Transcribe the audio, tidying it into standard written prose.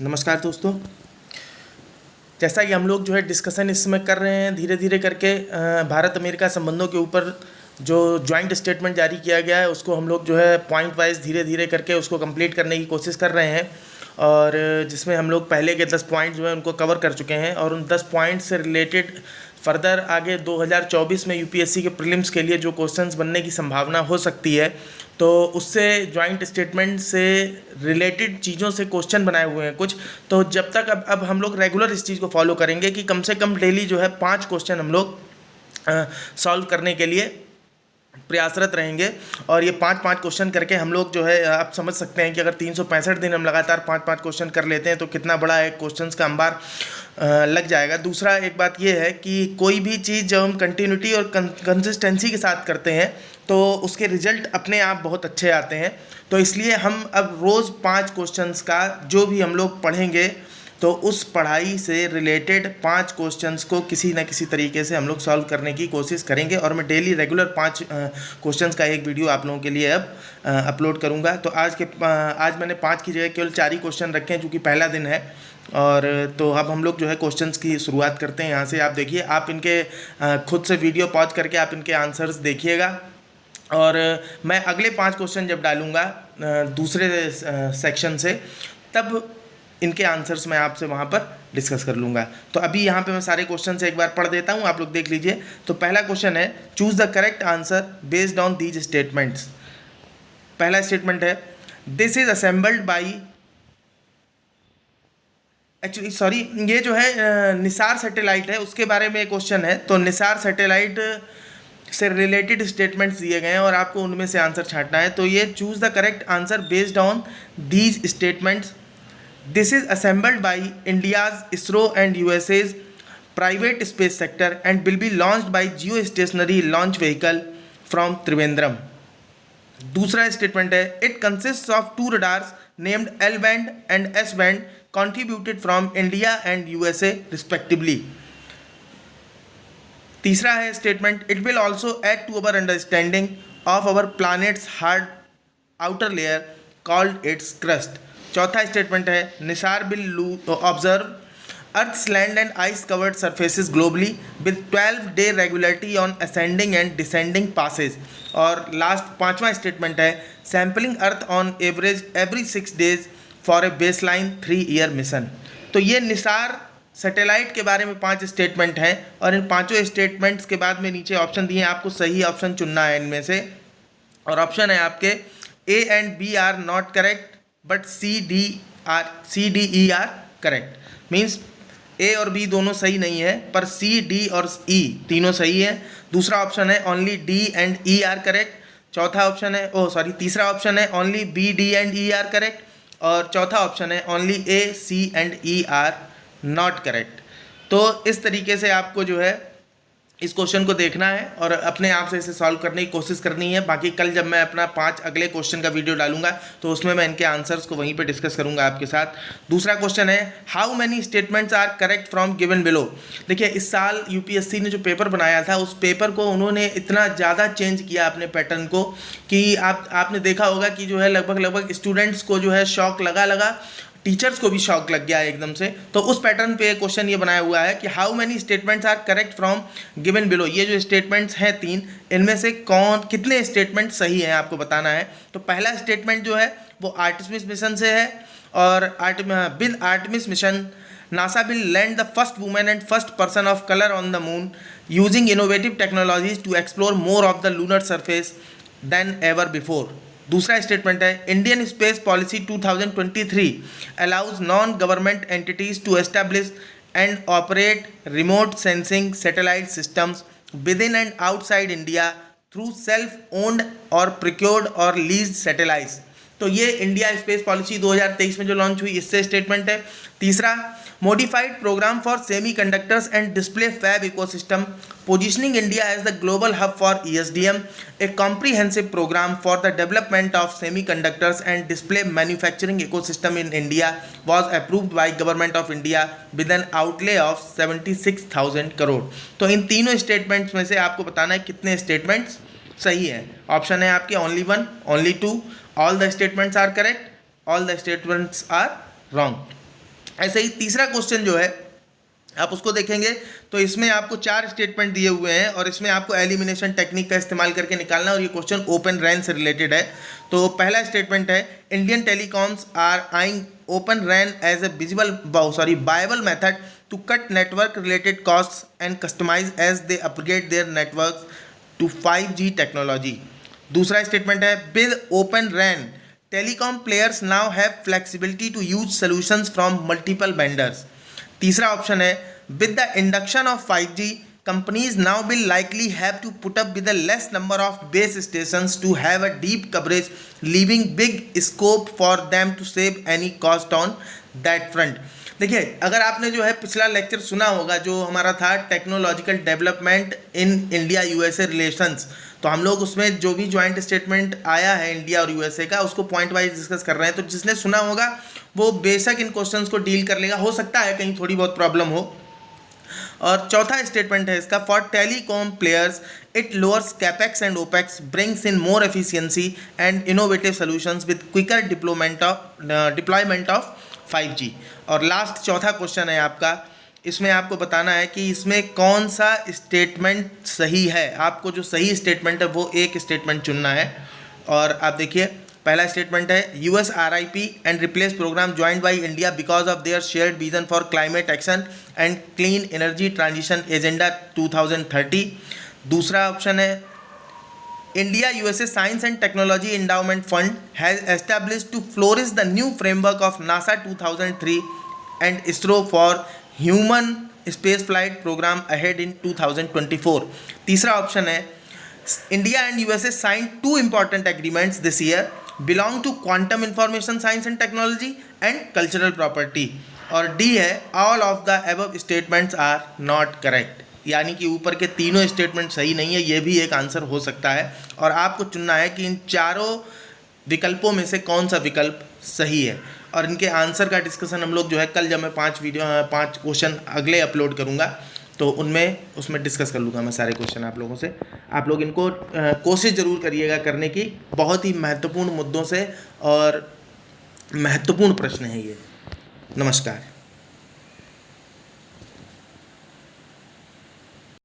नमस्कार दोस्तों। जैसा कि हम लोग जो है डिस्कशन इसमें कर रहे हैं धीरे धीरे करके भारत अमेरिका संबंधों के ऊपर जो जॉइंट स्टेटमेंट जारी किया गया है उसको हम लोग जो है पॉइंट वाइज धीरे धीरे करके उसको कंप्लीट करने की कोशिश कर रहे हैं। और जिसमें हम लोग पहले के 10 पॉइंट जो है उनको कवर कर चुके हैं और उन 10 पॉइंट से रिलेटेड फर्दर आगे 2024 में यूपीएससी के प्रीलिम्स के लिए जो क्वेश्चंस बनने की संभावना हो सकती है, तो उससे जॉइंट स्टेटमेंट से रिलेटेड चीज़ों से क्वेश्चन बनाए हुए हैं कुछ। तो जब तक अब हम लोग रेगुलर इस चीज़ को फॉलो करेंगे कि कम से कम डेली जो है 5 क्वेश्चन हम लोग सॉल्व करने के लिए प्रयासरत रहेंगे। और ये 5-5 क्वेश्चन करके हम लोग जो है आप समझ सकते हैं कि अगर 365 दिन हम लगातार 5-5 क्वेश्चन कर लेते हैं तो कितना बड़ा एक क्वेश्चंस का अंबार लग जाएगा। दूसरा एक बात ये है कि कोई भी चीज़ जब हम कंटिन्यूटी और कंसिस्टेंसी के साथ करते हैं तो उसके रिजल्ट अपने आप बहुत अच्छे आते हैं। तो इसलिए हम अब रोज़ 5 क्वेश्चंस का जो भी हम लोग पढ़ेंगे तो उस पढ़ाई से रिलेटेड 5 क्वेश्चंस को किसी न किसी तरीके से हम लोग सॉल्व करने की कोशिश करेंगे। और मैं डेली रेगुलर 5 क्वेश्चंस का एक वीडियो आप लोगों के लिए अब अपलोड करूंगा। तो आज मैंने 5 की जगह केवल 4 ही क्वेश्चन रखे हैं क्योंकि पहला दिन है। और तो अब हम लोग जो है क्वेश्चंस की शुरुआत करते हैं। यहाँ से आप देखिए, आप इनके खुद से वीडियो पॉज करके आप इनके आंसर्स देखिएगा। और मैं अगले 5 क्वेश्चन जब डालूँगा दूसरे सेक्शन से, तब इनके आंसर्स मैं आपसे वहाँ पर डिस्कस कर लूँगा। तो अभी यहाँ पे मैं सारे क्वेश्चन से एक बार पढ़ देता हूँ, आप लोग देख लीजिए। तो पहला क्वेश्चन है, choose the correct answer based on these statements. पहला स्टेटमेंट है, this is assembled by, actually sorry, ये जो है निसार सैटेलाइट है उसके बारे में क्वेश्चन है। तो निसार सैटेलाइट से रिलेटेड स्टेटमेंट्स दिए गए हैं और आपको उनमें से आंसर छांटना है। तो ये choose the correct answer based on these statements. This is assembled by India's ISRO and USA's private space sector and will be launched by geostationary launch vehicle from Trivandrum. दूसरा स्टेटमेंट है, it consists of 2 radars named L band and S band contributed from India and USA respectively. तीसरा है statement, it will also add to our understanding of our planet's hard outer layer called its crust. चौथा statement है, NISAR will observe earth's land and ice covered surfaces globally with 12-day regularity on ascending and descending passes. और last 5वां statement है, sampling earth on average every 6 days for a baseline 3-year mission. तो ये Nisar satellite के बारे में 5 statement हैं और इन 5 स्टेटमेंट्स के बाद में नीचे ऑप्शन दिए हैं, आपको सही ऑप्शन चुनना है इनमें से। और ऑप्शन है आपके A and B are not correct but C D E are correct. Means A और बी दोनों सही नहीं है पर सी डी और ई तीनों सही है। दूसरा ऑप्शन है only D and E are correct. चौथा ऑप्शन है तीसरा ऑप्शन है only B D and E are correct. और चौथा ऑप्शन है only A C and E are not correct. तो इस तरीके से आपको जो है इस क्वेश्चन को देखना है और अपने आप से इसे सॉल्व करने की कोशिश करनी है। बाकी कल जब मैं अपना 5 अगले क्वेश्चन का वीडियो डालूंगा तो उसमें मैं इनके आंसर्स को वहीं पे डिस्कस करूंगा आपके साथ। दूसरा क्वेश्चन है, how many statements are correct from given below. देखिए, इस साल यूपीएससी ने जो पेपर बनाया था उस पेपर को उन्होंने इतना ज़्यादा चेंज किया अपने पैटर्न को कि आपने देखा होगा कि जो है लगभग स्टूडेंट्स को जो है शौक लगा, टीचर्स को भी शौक लग गया एकदम से। तो उस पैटर्न पे क्वेश्चन ये बनाया हुआ है कि how many statements are correct from given below. ये जो स्टेटमेंट्स हैं 3, इनमें से कितने स्टेटमेंट सही हैं आपको बताना है। तो पहला स्टेटमेंट जो है वो आर्टेमिस मिशन से है और with Artemis mission NASA will land the first women and first person of colour on the moon using innovative technologies to explore more of the lunar surface than ever before. दूसरा statement है, Indian space policy 2023 allows non government entities to establish and operate remote sensing satellite systems within and outside India through self owned और procured और lease satellites. तो ये India space policy 2023 में जो launch हुई इससे statement है। तीसरा, modified program for semiconductors and display fab ecosystem positioning India as the global hub for ESDM, a comprehensive program for the development of semiconductors and display manufacturing ecosystem in India was approved by Government of India with an outlay of 76,000 crore। तो इन तीनों statements में से आपको बताना है कितने statements सही हैं। ऑप्शन है आपके only 1, only 2, all the statements are correct, all the statements are wrong. ऐसे ही तीसरा क्वेश्चन जो है आप उसको देखेंगे तो इसमें आपको 4 स्टेटमेंट दिए हुए हैं और इसमें आपको एलिमिनेशन टेक्निक का इस्तेमाल करके निकालना है और ये क्वेश्चन ओपन रैन से रिलेटेड है। तो पहला स्टेटमेंट है Indian telecoms are eyeing open RAN as a viable method to cut network related costs and customise as they upgrade their network to 5G technology. दूसरा स्टेटमेंट है with open RAN telecom players now have flexibility to use solutions from multiple vendors. तीसरा option है with the induction of 5G companies now will likely have to put up with a less number of base stations to have a deep coverage leaving big scope for them to save any cost on that front. देखिए, अगर आपने जो है पिछला lecture सुना होगा जो हमारा था technological development in India USA relations, तो हम लोग उसमें जो भी ज्वाइंट स्टेटमेंट आया है इंडिया और यूएसए का उसको पॉइंट वाइज डिस्कस कर रहे हैं। तो जिसने सुना होगा वो बेशक इन क्वेश्चंस को डील कर लेगा, हो सकता है कहीं थोड़ी बहुत प्रॉब्लम हो। और चौथा स्टेटमेंट है इसका for telecom players it lowers capex and opex brings in more efficiency and innovative solutions with quicker deployment of 5G। और लास्ट चौथा क्वेश्चन है आपका, इसमें आपको बताना है कि इसमें कौन सा स्टेटमेंट सही है। आपको जो सही स्टेटमेंट है वो एक स्टेटमेंट चुनना है। और आप देखिए, पहला स्टेटमेंट है US RIP and replace program joined by India because of their shared vision for climate action and clean energy transition agenda 2030। दूसरा ऑप्शन है India USA science and technology endowment fund has established to flourish the new framework of NASA 2003 and ISRO for human space flight program ahead in 2024। तीसरा option है India and USA sign 2 important agreements this year belong to quantum information science and technology and cultural property। और D है all of the above statements are not correct, यानी कि ऊपर के तीनों statement सही नहीं है, ये भी एक आंसर हो सकता है। और आपको चुनना है कि इन चारों विकल्पों में से कौन सा विकल्प सही है। और इनके आंसर का डिस्कशन हम लोग जो है कल जब मैं 5 क्वेश्चन अगले अपलोड करूँगा तो उसमें डिस्कस कर लूँगा मैं सारे क्वेश्चन आप लोगों से। आप लोग इनको कोशिश ज़रूर करिएगा करने की, बहुत ही महत्वपूर्ण मुद्दों से और महत्वपूर्ण प्रश्न है ये। नमस्कार।